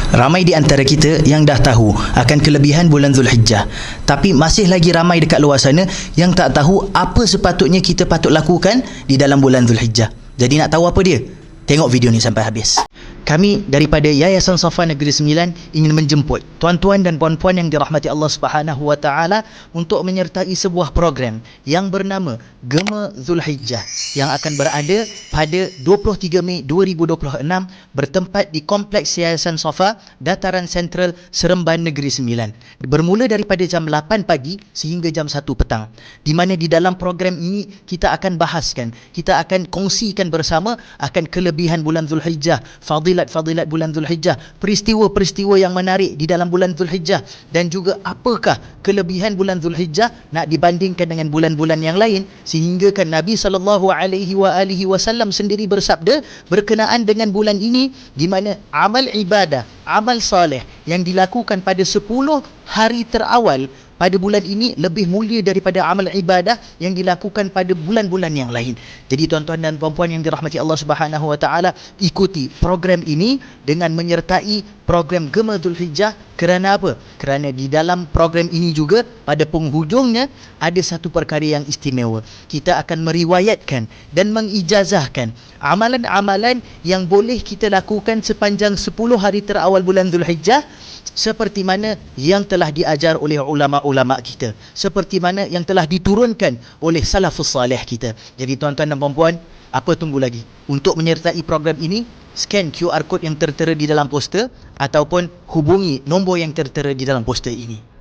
Ramai di antara kita yang dah tahu akan kelebihan bulan Zulhijjah, tapi masih lagi ramai dekat luar sana yang tak tahu apa sepatutnya kita patut lakukan di dalam bulan Zulhijjah. Jadi nak tahu apa dia? Tengok video ni sampai habis. Kami daripada Yayasan Safa Negeri Sembilan ingin menjemput tuan-tuan dan puan-puan yang dirahmati Allah Subhanahu Wa Taala untuk menyertai sebuah program yang bernama Gema Zulhijjah yang akan berada pada 23 Mei 2026 bertempat di Kompleks Yayasan Safa, Dataran Sentral, Seremban Negeri Sembilan. Bermula daripada jam 8 pagi sehingga jam 1 petang. Di mana di dalam program ini kita akan bahaskan, kita akan kongsikan bersama akan kelebihan bulan Zulhijjah, fadilat bulan Zulhijjah, peristiwa-peristiwa yang menarik di dalam bulan Zulhijjah, dan juga apakah kelebihan bulan Zulhijjah nak dibandingkan dengan bulan-bulan yang lain, sehingga kan Nabi SAW sendiri bersabda berkenaan dengan bulan ini, di mana amal ibadah, amal soleh yang dilakukan pada 10 hari terawal pada bulan ini lebih mulia daripada amal ibadah yang dilakukan pada bulan-bulan yang lain. Jadi tuan-tuan dan puan-puan yang dirahmati Allah Subhanahu Wa Taala, ikuti program ini dengan menyertai program Gema Zulhijjah. Kerana apa? Kerana di dalam program ini juga pada penghujungnya ada satu perkara yang istimewa. Kita akan meriwayatkan dan mengijazahkan amalan-amalan yang boleh kita lakukan sepanjang 10 hari terawal bulan Zulhijjah, seperti mana yang telah diajar oleh ulama-ulama kita, seperti mana yang telah diturunkan oleh salafus salih kita. Jadi tuan-tuan dan puan-puan, apa tunggu lagi? Untuk menyertai program ini, scan QR code yang tertera di dalam poster ataupun hubungi nombor yang tertera di dalam poster ini.